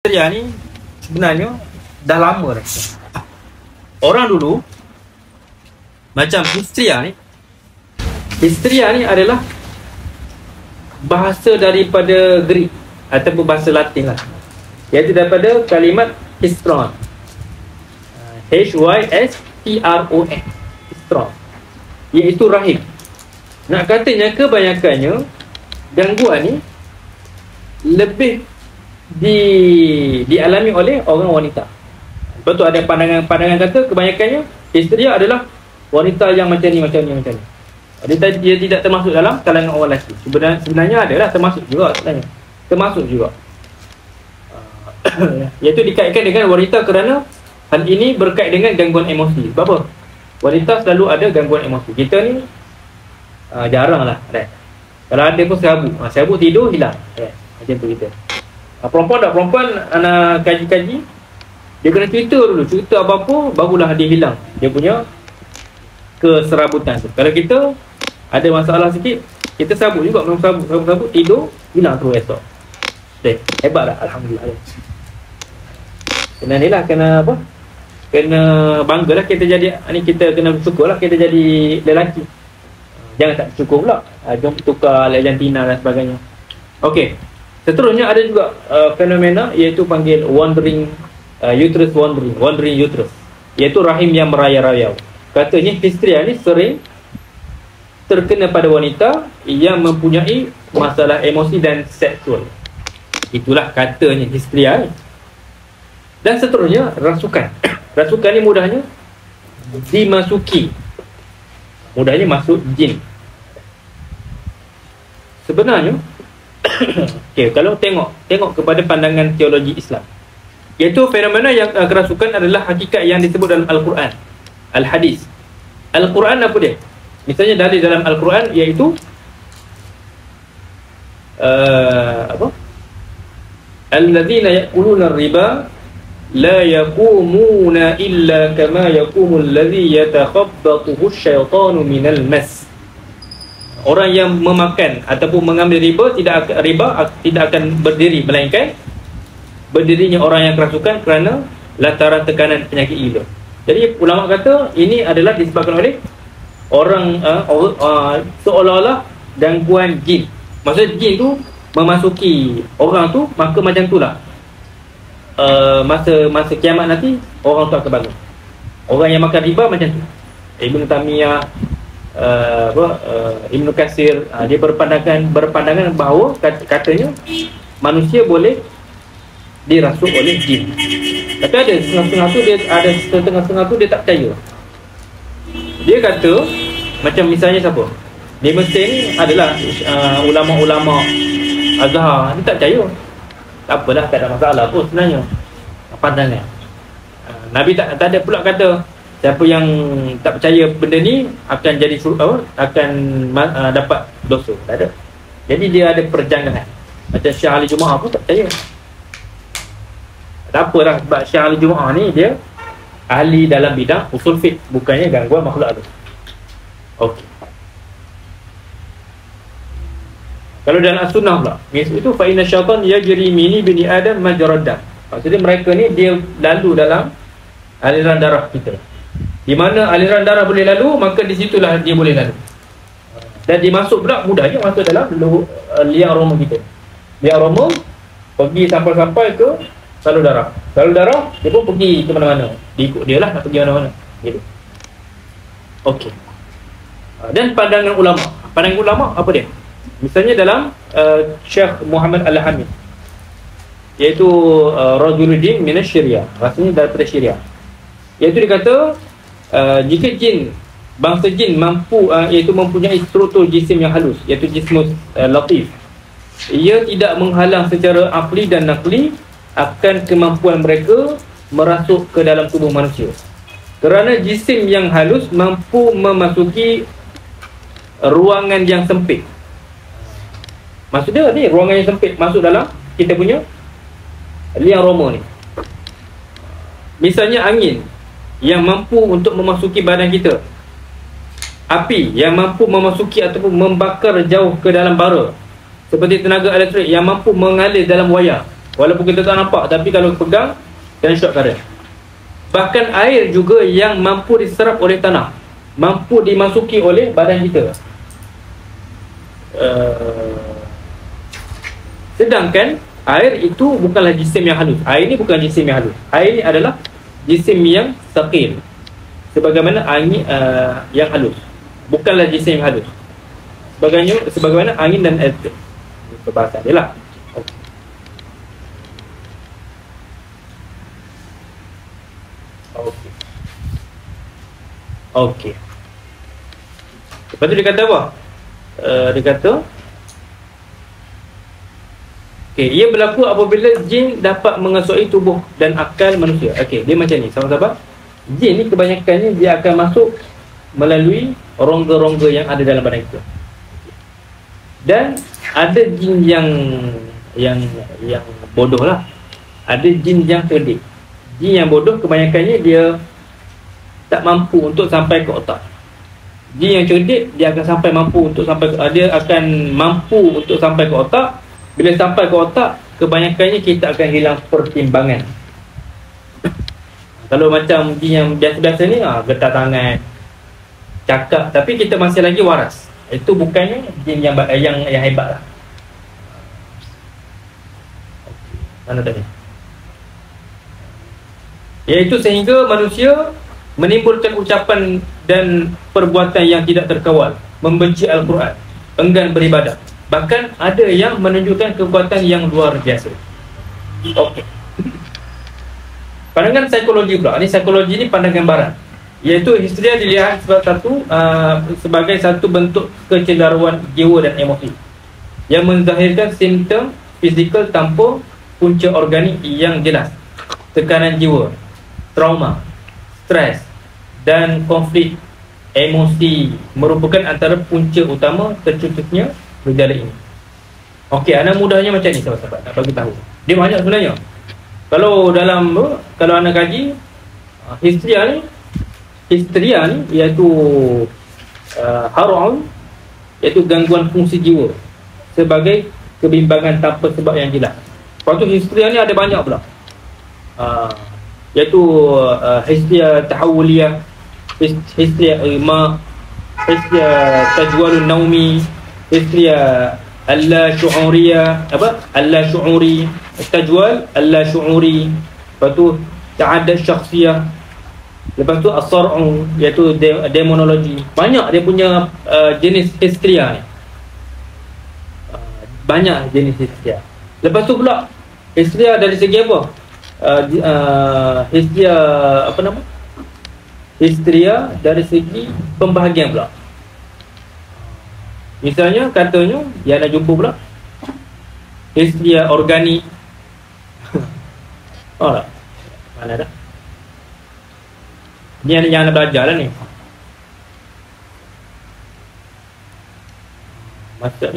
Histria ni sebenarnya dah lama dah. Orang dulu macam Histria ni adalah bahasa daripada Greek ataupun bahasa Latin lah, iaitu daripada kalimat histron, H-Y-S-T-R-O-N, histron, iaitu rahim. Nak katanya kebanyakannya gangguan ni lebih dialami oleh orang wanita. Lepas tu ada pandangan kata kebanyakannya Histria adalah wanita yang macam ni. Dia tidak termasuk dalam kalangan orang lelaki. Sebenarnya adalah termasuk juga sebenarnya. Termasuk juga. Iaitu dikaitkan dengan wanita kerana hal ini berkait dengan gangguan emosi. Sebab apa? Wanita selalu ada gangguan emosi. Kita ni jarang lah. Kalau ada pun serabut tidur hilang. Macam tu kita. Perempuan anak kaji-kaji, dia kena cerita apa-apa, barulah dia hilang dia punya keserabutan tu. Kalau kita ada masalah sikit, kita serabut juga, memang serabut tidur, hilang terus esok. Hebat lah, Alhamdulillah. Kena ni lah, kena apa, kena bangga lah kita jadi ni, kita kena bersyukur lah kita jadi lelaki. Jangan tak bersyukur pula jom tukar Argentina dan sebagainya. Okey, seterusnya ada juga fenomena iaitu panggil wandering uterus, iaitu rahim yang merayau-rayau. Katanya Histria ni sering terkena pada wanita yang mempunyai masalah emosi dan seksual. Itulah katanya Histria ni. Dan seterusnya rasukan. Rasukan ni mudahnya dimasuki, mudahnya masuk jin. Sebenarnya okay, kalau tengok kepada pandangan teologi Islam, iaitu fenomena yang kerasukan adalah hakikat yang disebut dalam Al-Quran, Al-Hadis. Al-Quran apa dia? Misalnya dalil dalam Al-Quran iaitu Alladzina ya'kuluna riba la yaqumuna illa kama yaqumul ladzi yatakhabbathu asyaitanu minal mas. Orang yang memakan ataupun mengambil riba tidak akan berdiri, melainkan berdirinya orang yang kerasukan kerana lantaran tekanan penyakit gila. Jadi ulama kata ini adalah disebabkan oleh orang seolah-olah gangguan jin. Maksudnya jin tu memasuki orang tu, maka macam itulah masa kiamat nanti orang tu akan bangun. Orang yang makan riba macam tu. Ibn Taymiyah, Ibn Katsir, dia berpandangan bahawa katanya manusia boleh dirasuk oleh jin. Tapi ada setengah-setengah tu dia tak percaya. Dia kata macam misalnya siapa? Di Mesir ni adalah ulama-ulama Azhar, dia tak percaya. Tak apalah, tak ada masalah pun sebenarnya pandangan. Nabi tak ada pula kata siapa yang tak percaya benda ni akan jadi dapat dosa. Tak ada. Jadi dia ada perjanggahan. Macam Syekh Ali Jumaah pun tak percaya. Tak apalah, sebab Syekh Ali Jumaah ni dia ahli dalam bidang usul fiqh, bukannya gangguan makhluk halus. Okey. Kalau dalam as-sunnah pula, itu fa inna syaitan yajri min bani adam majrad dam. Maksudnya mereka ni dia lalu dalam aliran darah kita. Di mana aliran darah boleh lalu, maka di situlah dia boleh lalu. Dan dia masuk pula mudahnya masuk dalam liang roma kita. Liang roma pergi sampai ke salur darah. Salur darah dia pun pergi ke mana-mana. Dia ikut dia lah nak pergi mana-mana. Gitu. Okey. Dan pandangan ulama apa dia? Misalnya dalam Syekh Muhammad Al-Hamid, iaitu Rajuluddin minas Syria, rasanya daripada Syria. Iaitu dia kata jika bangsa jin mampu iaitu mempunyai struktur jisim yang halus, iaitu jismus latif, ia tidak menghalang secara akli dan nakli akan kemampuan mereka merasuk ke dalam tubuh manusia. Kerana jisim yang halus mampu memasuki ruangan yang sempit. Maksudnya ni ruangan yang sempit masuk dalam kita punya liang roma ni. Misalnya angin yang mampu untuk memasuki badan kita, api yang mampu memasuki ataupun membakar jauh ke dalam bara, seperti tenaga elektrik yang mampu mengalir dalam wayar. Walaupun kita tak nampak, tapi kalau pegang kena shock current. Bahkan air juga yang mampu diserap oleh tanah, mampu dimasuki oleh badan kita. Sedangkan air itu bukanlah jisim yang halus. Air ini bukan jisim yang halus. Air ini adalah jisim yang thaqil, sebagaimana angin yang halus. Bukanlah jisim yang halus. Sebagaimana angin dan air. Itu bahasa dia lah. Okey. Lepas tu dia kata apa? Dia kata ia berlaku apabila jin dapat menguasai tubuh dan akal manusia. Okey, dia macam ni, sahabat-sahabat. Jin ni kebanyakannya dia akan masuk melalui rongga-rongga yang ada dalam badan kita. Dan ada jin yang bodoh lah. Ada jin yang cerdik. Jin yang bodoh kebanyakannya dia tak mampu untuk sampai ke otak. Jin yang cerdik dia akan mampu untuk sampai ke otak. Bila sampai ke otak, kebanyakannya kita akan hilang pertimbangan. Kalau macam jin yang biasa-biasa ni, getar tangan, cakap, tapi kita masih lagi waras. Itu bukannya jin yang hebat lah. Mana tadi? Iaitu sehingga manusia menimbulkan ucapan dan perbuatan yang tidak terkawal, membenci Al-Quran, enggan beribadah. Bahkan ada yang menunjukkan kekuatan yang luar biasa. Okey. Pandangan psikologi pula. Ini psikologi ni pandangan barat. Iaitu histeria dilihat sebagai satu bentuk kecenderungan jiwa dan emosi yang menzahirkan simptom fizikal tanpa punca organik yang jelas. Tekanan jiwa, trauma, stres dan konflik emosi merupakan antara punca utama tercetusnya gejala ini. Okey, anak mudahnya macam ni sahabat-sahabat, nak bagi tahu. Dia banyak sebenarnya. Kalau anak kaji histeria ni iaitu haron, iaitu gangguan fungsi jiwa sebagai kebimbangan tanpa sebab yang jelas. Lepas tu histeria ni ada banyak pula. Iaitu histeria tahawuliyah, histeria ima, histeria tajwalun naumi, histeria alla-syu'uriyah, alla-syu'uri, tajwal alla-syu'uri. Lepas tu ta'adad syakhsiyah. Lepas tu as-sar'u, iaitu demonologi. Banyak dia punya jenis histeria ni. Banyak jenis histeria. Lepas tu pula histeria dari segi apa? Histeria dari segi pembahagian pula. Misalnya katanya dia nak jumpa pula histeria organik. Oh, mana dah? Ni yang nak belajar lah ni.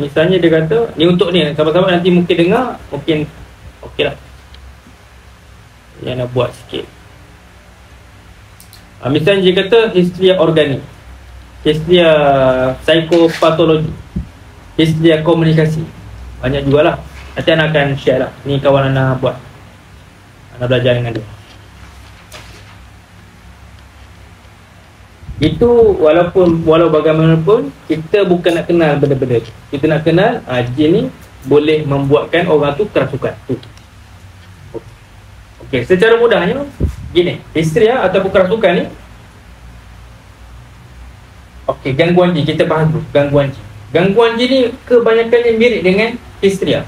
Misalnya dia kata ni untuk ni, sahabat-sahabat nanti mungkin dengar, mungkin okey lah. Yang nak buat sikit. Misalnya dia kata histeria organik, histeria psikopatologi, histeria komunikasi. Banyak jugalah. Nanti anak akan share lah. Ni kawan anak buat. Anak belajar dengan dia. Itu walau bagaimanapun kita bukan nak kenal benda-benda. Kita nak kenal jin ni boleh membuatkan orang tu kerasukan. Okey, secara mudahnya gini, histeria ataupun kerasukan ni, okey, gangguan jin, kita faham dulu gangguan jin. Gangguan jin ni kebanyakannya mirip dengan histeria.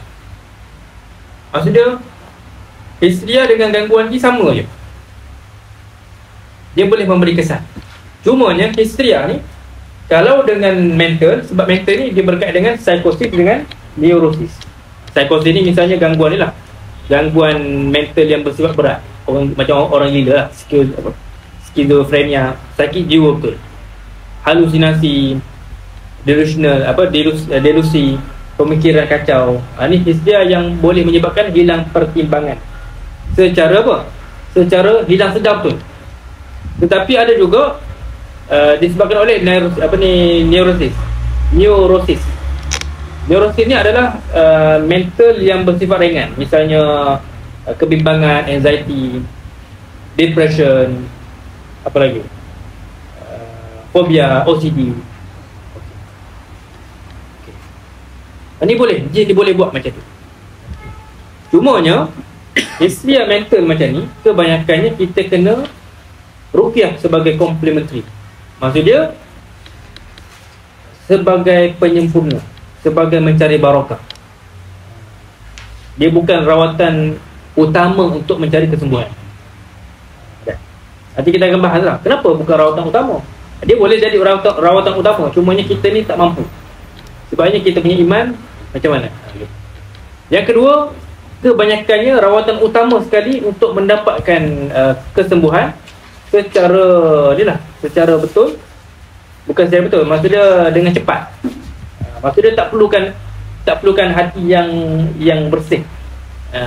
Maksudnya histeria dengan gangguan jin sama je. Dia boleh memberi kesan. Cumanya histeria ni kalau dengan mental, sebab mental ni dia berkait dengan psikosis dengan neurosis. Psikosis ni misalnya gangguan ni lah, gangguan mental yang bersifat berat, macam orang gila lah, skizofrenia, sakit jiwa betul, halusinasi, delusi, pemikiran kacau. Ni histeria yang boleh menyebabkan hilang pertimbangan secara apa? Secara hilang sedar betul. Tetapi ada juga disebabkan oleh neurosis. Neurosis ni adalah mental yang bersifat ringan. Misalnya kebimbangan, anxiety, depression, apa lagi, fobia, OCD. Ini boleh, jin dia boleh buat macam tu. Cumanya hisria mental macam ni, kebanyakannya kita kena ruqyah sebagai complementary. Maksud dia sebagai penyempurna, sebagai mencari barakah. Dia bukan rawatan utama untuk mencari kesembuhan. Nanti kita akan bahas lah, kenapa bukan rawatan utama. Dia boleh jadi rawatan utama, cumanya kita ni tak mampu. Sebabnya kita punya iman macam mana. Yang kedua, kebanyakannya rawatan utama sekali untuk mendapatkan kesembuhan secara betul. Bukan secara betul, maksudnya dengan cepat. Maksudnya tak perlukan hati yang bersih.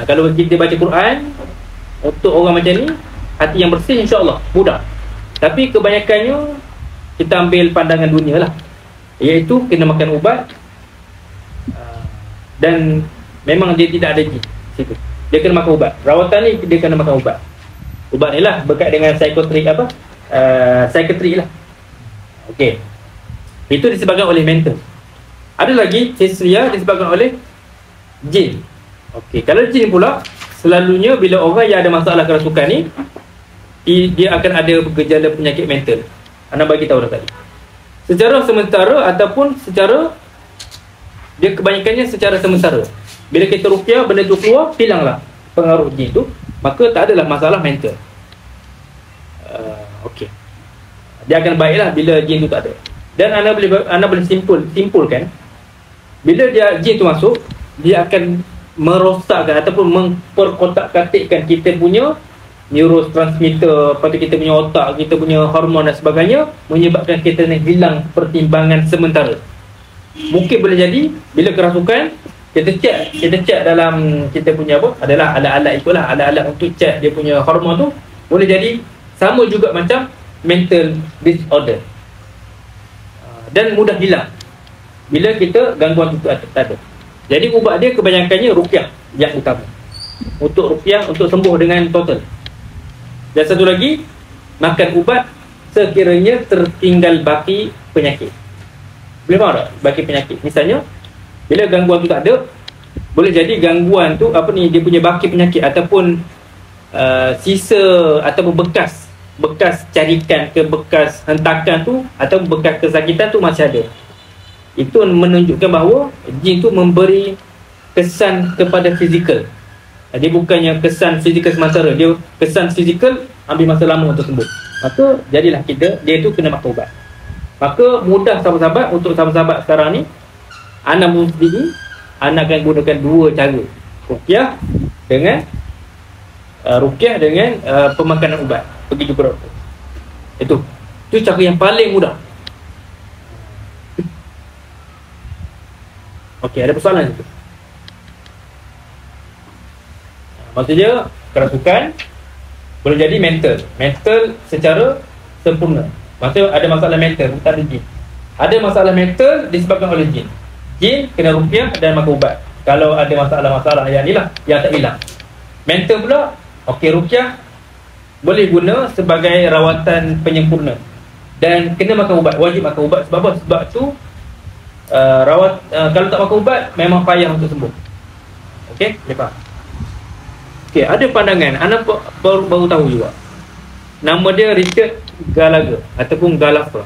Kalau kita baca Quran, untuk orang macam ni, hati yang bersih insya-Allah mudah. Tapi kebanyakannya kita ambil pandangan dunia lah, iaitu kena makan ubat, dan memang dia tidak ada jin situ. Dia kena makan ubat. Rawatan ni dia kena makan ubat. Ubat ni lah berkait dengan psikiatri lah. Okey. Itu disebabkan oleh mental. Ada lagi hisria disebabkan oleh jin. Okey, kalau jin pula, selalunya bila orang yang ada masalah kerasukan ni, dia akan ada gejala penyakit mental. Ana bagi tahu dah tadi. Secara sementara ataupun dia kebanyakannya secara sementara. Bila kita ruqyah, benda tu keluar, hilanglah pengaruh jin tu, maka tak adalah masalah mental. Okey. Dia akan baiklah bila jin tu tak ada. Dan anda boleh simpulkan, bila jin tu masuk, dia akan merosakkan ataupun memperkotak-katikkan kita punya neurotransmitter, lepas tu kita punya otak, kita punya hormon dan sebagainya, menyebabkan kita ni hilang pertimbangan sementara. Mungkin boleh jadi bila kerasukan, kita cek dalam kita punya adalah alat-alat, itulah alat-alat untuk cek dia punya hormon tu, boleh jadi sama juga macam mental disorder, dan mudah hilang bila kita gangguan itu tak ada. Jadi ubat dia kebanyakannya ruqyah yang utama, untuk ruqyah, untuk sembuh dengan total. Dan satu lagi, makan ubat sekiranya tertinggal baki penyakit. Boleh faham tak? Baki penyakit. Misalnya, bila gangguan tu tak ada, boleh jadi gangguan tu dia punya baki penyakit ataupun sisa ataupun bekas carikan ke bekas hentakan tu atau bekas kesakitan tu masih ada. Itu menunjukkan bahawa jin tu memberi kesan kepada fizikal. Dia bukannya kesan fizikal sementara, dia kesan fizikal ambil masa lama untuk sembuh. Maka jadilah dia tu kena makan ubat. Maka mudah sahabat-sahabat, untuk sahabat-sahabat sekarang ni, anda sendiri, anda akan gunakan dua cara. Ruqyah dengan pemakanan ubat. Pergi jumpa doktor. Itu cara yang paling mudah. Okey, ada persoalan situ? Maksudnya kerasukan boleh jadi mental secara sempurna. Maksudnya ada masalah mental, bukan ada jin. Ada masalah mental disebabkan oleh jin. Jin kena ruqyah dan makan ubat. Kalau ada masalah-masalah yang ni lah, yang tak hilang. Mental pula, okey, ruqyah boleh guna sebagai rawatan penyempurna. Dan kena makan ubat, wajib makan ubat. Sebab apa? Sebab tu kalau tak makan ubat, memang payah untuk sembuh. Okey, boleh faham? Okey, ada pandangan, anak baru tahu juga. Nama dia Richard Gallagher ataupun Gallagher.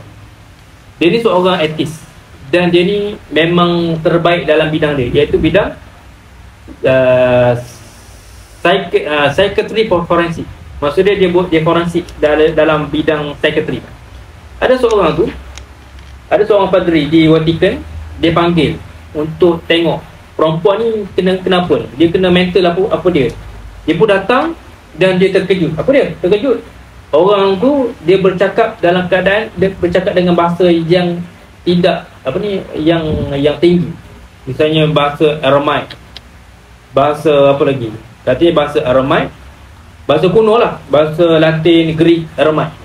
Dia ni seorang etis, dan dia ni memang terbaik dalam bidang dia, iaitu bidang psychiatry forensik. Maksudnya dia forensik dalam bidang psychiatry. Ada seorang padri di Vatican, dia panggil untuk tengok perempuan ni kenapa. Dia kena mental apa dia. Dia pun datang dan dia terkejut. Apa dia? Terkejut. Orang tu dia bercakap dalam keadaan dia bercakap dengan bahasa yang tidak yang tinggi. Misalnya bahasa Aramaik. Bahasa apa lagi? Katanya bahasa Aramaik. Bahasa kuno lah, bahasa Latin, Greek, Aramaik.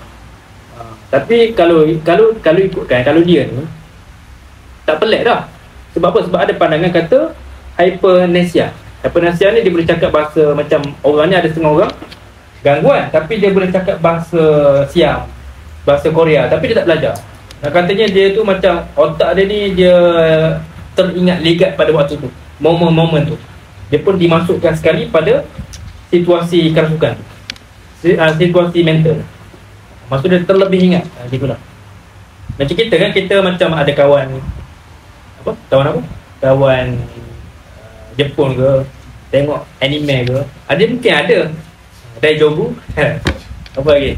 Tapi kalau ikutkan, kalau dia ni tak pelik dah. Sebab apa? Sebab ada pandangan kata hypernesia. Hypernesia ni dia boleh cakap bahasa, macam orang ni ada setengah orang gangguan tapi dia boleh cakap bahasa Siam, bahasa Korea tapi dia tak belajar. Katanya dia tu macam otak dia ni dia teringat legat pada waktu tu, momen-momen tu. Dia pun dimasukkan sekali pada situasi kerasukan, situasi mental. Maksud dia terlebih ingat. Gitulah. Macam kita kan, kita macam ada kawan kawan Jepun ke, tengok anime ke, ada mungkin ada Daijobu apa lagi,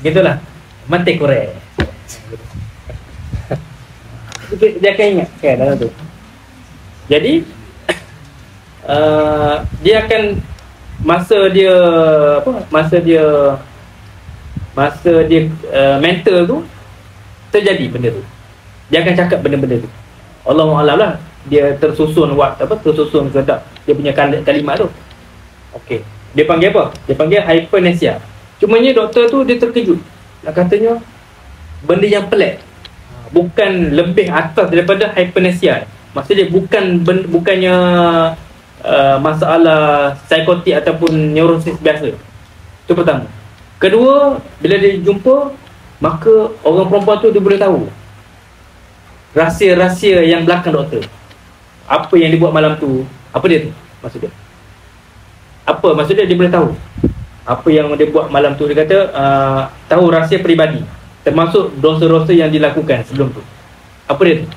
gitulah, mati Korea. Dia akan ingat kan dalam tu. Jadi dia akan masa dia mental tu terjadi benda tu, dia akan cakap benda-benda tu. Allahuakbar lah, dia tersusun tersusun sedap dia punya kalimat tu. Okey, dia panggil apa? Dia panggil hypernesia. Cumanya doktor tu dia terkejut. Katanya benda yang pelik, bukan lebih atas daripada hypernesia. Maksudnya bukannya masalah psikotik ataupun neurosis biasa. Itu pertama. Kedua, bila dia jumpa, maka orang perempuan tu dia boleh tahu rahsia-rahsia yang belakang doktor. Apa yang dia buat malam tu, apa dia tu maksud dia? Apa maksud dia? Dia boleh tahu apa yang dia buat malam tu. Dia kata tahu rahsia peribadi, termasuk dosa-dosa yang dilakukan sebelum tu. Apa dia tu?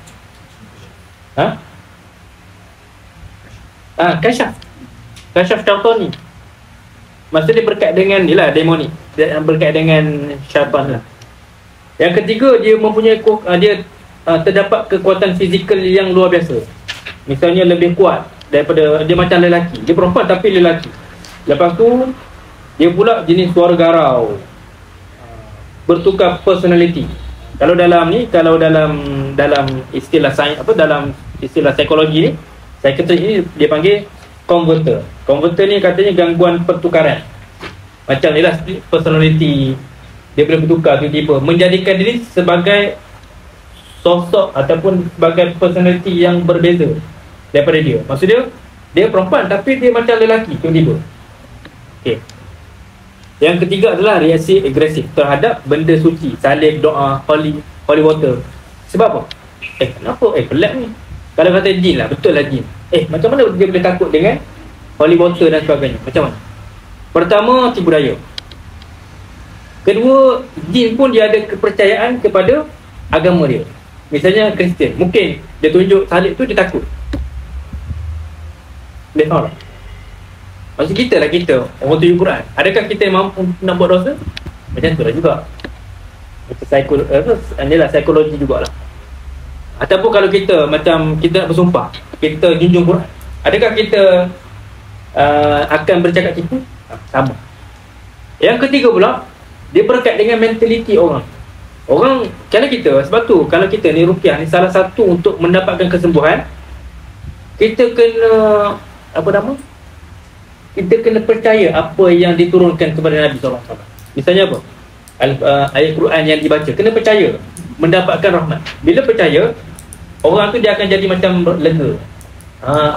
Kasyaf Syaitani. Maksud dia berkait dengan demonik, berkait dengan syaitan lah. Yang ketiga, dia mempunyai terdapat kekuatan fizikal yang luar biasa. Misalnya lebih kuat daripada, dia macam lelaki, dia perempuan tapi lelaki. Lepas tu dia pula jenis suara garau, bertukar personality. Kalau dalam istilah sains, dalam istilah psikologi ni, psikiatri ini dia panggil converter. Converter ni katanya gangguan pertukaran. Macam ni lah personality, dia boleh bertukar tiba-tiba, menjadikan diri sebagai sosok ataupun sebagai personality yang berbeza daripada dia. Maksudnya dia perempuan tapi dia macam lelaki tiba-tiba. Okey. Yang ketiga adalah reaksi agresif terhadap benda suci, salib, doa, holy water. Sebab apa? Kenapa? Pelik ni. Kalau kata jin lah, betul lah jin. Macam mana dia boleh takut dengan holy water dan sebagainya? Macam mana? Pertama, tipu daya. Kedua, jin pun dia ada kepercayaan kepada agama dia. Misalnya Kristian, mungkin dia tunjuk salib tu dia takut. Boleh faham tak? Maksud kita lah, kita orang tuju Quran, adakah kita mampu nak buat dosa? Macam tu lah juga. Inilah psikologi jugalah. Ataupun kalau kita macam kita nak bersumpah, kita junjung Quran, adakah kita akan bercakap tipu? Sama. Yang ketiga pula, dia berkait dengan mentaliti orang. Kalau kita, sebab tu kalau kita ni ruqyah ni, salah satu untuk mendapatkan kesembuhan, kita kena kita kena percaya apa yang diturunkan kepada Nabi SAW. Misalnya apa? Ayat Quran yang dibaca, kena percaya, mendapatkan rahmat. Bila percaya, orang tu dia akan jadi macam lega.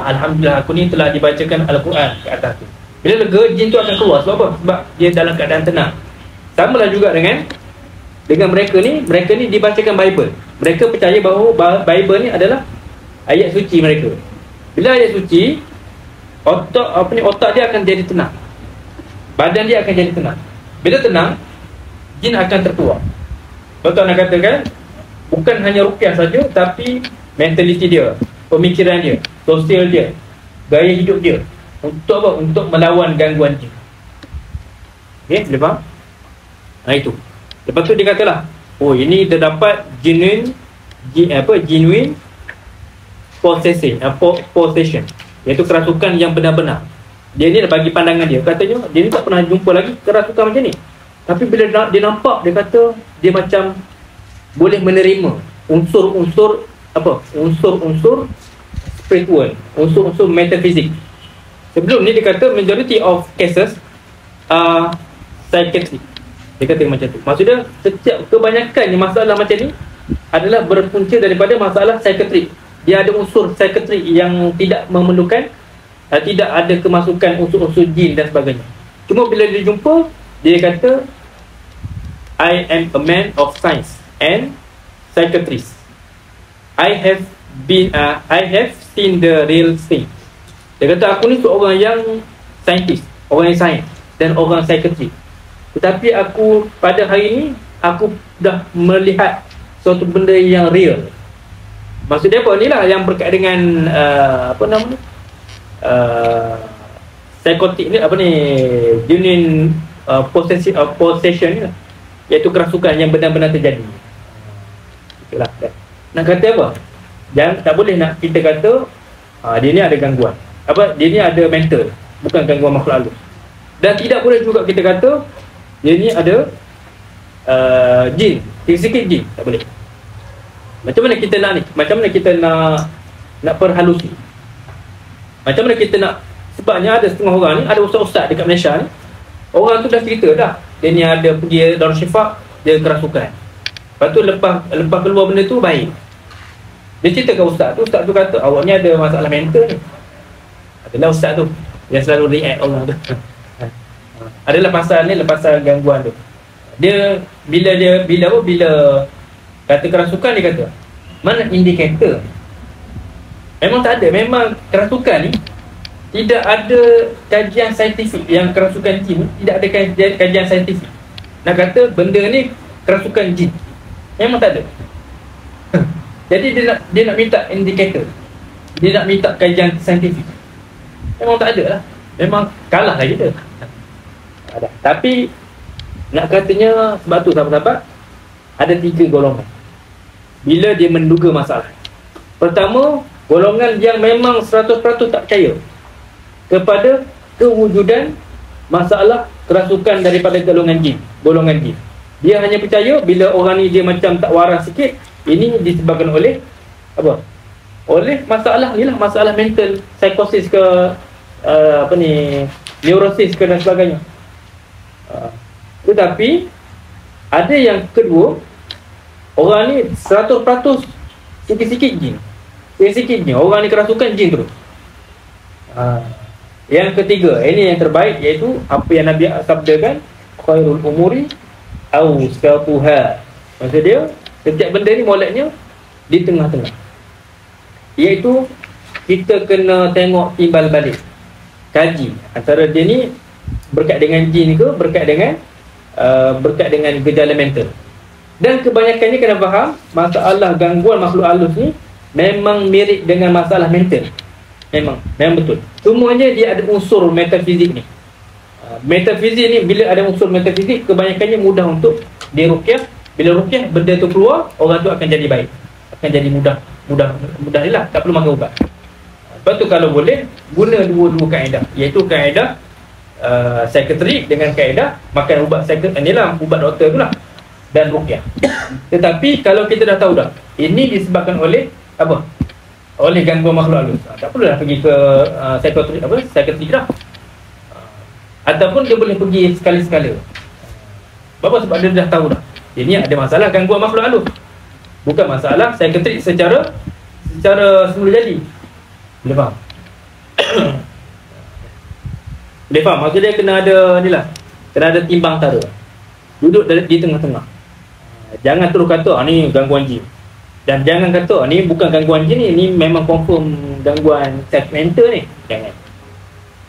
Alhamdulillah, aku ni telah dibacakan Al-Quran ke atas tu. Bila lega, jin tu akan keluar. Sebab apa? Sebab dia dalam keadaan tenang. Sama lah juga dengan mereka ni dibacakan Bible. Mereka percaya bahawa Bible ni adalah ayat suci mereka. Bila ayat suci, otak dia akan jadi tenang, badan dia akan jadi tenang. Bila tenang, jin akan terkeluar. Betul nak katakan, bukan hanya ruqyah saja, tapi mentaliti dia, pemikiran dia, sosial dia, gaya hidup dia. Untuk apa? Untuk melawan gangguan jin. Okey, boleh faham? Itu. Lepas tu dia katalah, ini terdapat genuine possession, iaitu kerasukan yang benar-benar. Dia ni bagi pandangan dia, katanya dia ni tak pernah jumpa lagi kerasukan macam ni. Tapi bila dia nampak, dia kata dia macam boleh menerima unsur-unsur spiritual, unsur-unsur metafizik. Sebelum ni dia kata majority of cases are psychiatric. Dia kata macam tu. Maksudnya setiap kebanyakannya masalah macam ni adalah berpunca daripada masalah psikiatrik. dia ada unsur psikiatrik yang tidak memerlukan, tidak ada kemasukan unsur-unsur jin dan sebagainya. Cuma bila dia jumpa, dia kata I am a man of science and psychiatrist. I have seen the real thing. Dia kata aku ni seorang yang saintis, orang yang sains dan orang psikiatrik. Tetapi aku pada hari ini aku dah melihat suatu benda yang real. Maksud dia apa? Inilah yang berkait dengan apa nama ni? Psikotik ni, apa ni? Genuine possession ni lah. Iaitu kerasukan yang benar-benar terjadi. Itulah. Nak kata apa? Jangan, tak boleh nak kita kata dia ni ada gangguan. Apa? Dia ni ada mental, bukan gangguan makhluk halus. Dan tidak boleh juga kita kata dia ni ada jin, sikit-sikit jin. Tak boleh. Macam mana kita nak ni? Macam mana kita nak perhalusi? Macam mana kita nak? Sebabnya ada setengah orang ni, ada ustaz-ustaz dekat Malaysia ni, orang tu dah cerita dah, dia ni ada pergi Darul Syifa, dia kerasukan. Lepas tu lepas keluar benda tu baik. Dia cerita ke ustaz tu kata awak ni ada masalah mental ni. Adalah ustaz tu yang selalu react orang tu. Adalah pasal ni, pasal gangguan tu. Dia bila kata kerasukan, dia kata mana indikator? Memang tak ada. Memang kerasukan ni tidak ada kajian saintifik. Yang kerasukan jin tidak ada kajian saintifik. Nak kata benda ni kerasukan jin, memang tak ada. Jadi dia nak minta indikator, dia nak minta kajian saintifik. Memang tak ada lah. Memang kalah lah kita. Tapi nak katanya, sebab tu sahabat-sahabat, ada 3 golongan bila dia menduga masalah. Pertama, golongan yang memang 100% tak percaya kepada kewujudan masalah kerasukan daripada golongan jin. Dia hanya percaya bila orang ni dia macam tak waras sikit, ini disebabkan oleh apa? Oleh masalah ni lah, masalah mental, psikosis ke neurosis ke dan sebagainya. Tetapi ada yang kedua, orang ni 100% sikit-sikit jin. Orang ni kerasukan jin terus. Yang ketiga, ini yang terbaik, iaitu apa yang Nabi sabdakan, khairul umuri awsatuha. Maksud dia, setiap benda ni moleknya di tengah-tengah. Iaitu kita kena tengok timbal balik, kaji antara dia ni berkait dengan jin ke berkait dengan gejala mental. Dan kebanyakannya kena faham, masalah gangguan makhluk halus ni memang mirip dengan masalah mental. Memang betul. Semuanya dia ada unsur metafizik ni. Metafizik ni, bila ada unsur metafizik, kebanyakannya mudah untuk diruqyah. Bila ruqyah, benda tu keluar, orang tu akan jadi baik, akan jadi mudah ni lah, tak perlu makan ubat. Lepas tu kalau boleh, guna dua kaedah, iaitu kaedah psikiatrik dengan kaedah makan ubat psikiatrik, inilah ubat doktor tu lah, dan ruqyah. Tetapi kalau kita dah tahu dah ini disebabkan oleh apa? Oleh gangguan makhluk halus, tak perlulah pergi ke psikiatrik dah. Ataupun dia boleh pergi sekali-sekala. Sebab dia dah tahu dah ini ada masalah gangguan makhluk halus, bukan masalah psikiatrik secara semula jadi. Boleh faham? Boleh faham? Maksud dia kena ada ni lah, kena ada timbang tara, duduk di tengah-tengah. Jangan terus kata ni gangguan jin, dan jangan kata ni bukan gangguan jin ni memang confirm gangguan mental ni. Jangan.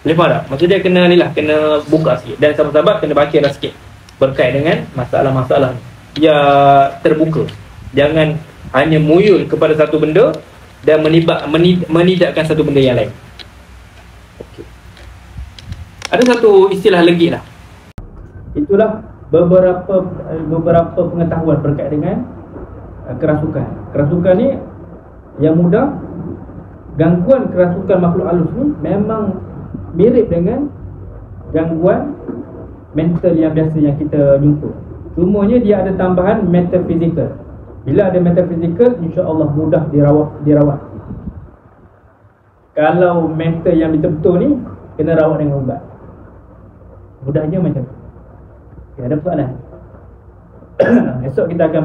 Boleh faham tak? Maksud dia kena ni lah, kena buka sikit. Dan sahabat-sahabat kena baca lah sikit berkait dengan masalah-masalah ni. Dia terbuka. Jangan hanya muyul kepada satu benda dan menidakkan satu benda yang lain. Okay. Ada satu istilah legit lah. Itulah beberapa pengetahuan berkait dengan kerasukan. Kerasukan ni yang mudah, gangguan kerasukan makhluk halus ni memang mirip dengan gangguan mental yang biasa yang kita jumpa. Semuanya dia ada tambahan metafizikal. Bila ada metafizikal, insya-Allah mudah dirawat. Kalau mental yang betul-betul ni, kena rawat dengan ubat. Mudahnya macam tu. Okay, ada persoalan? Esok kita akan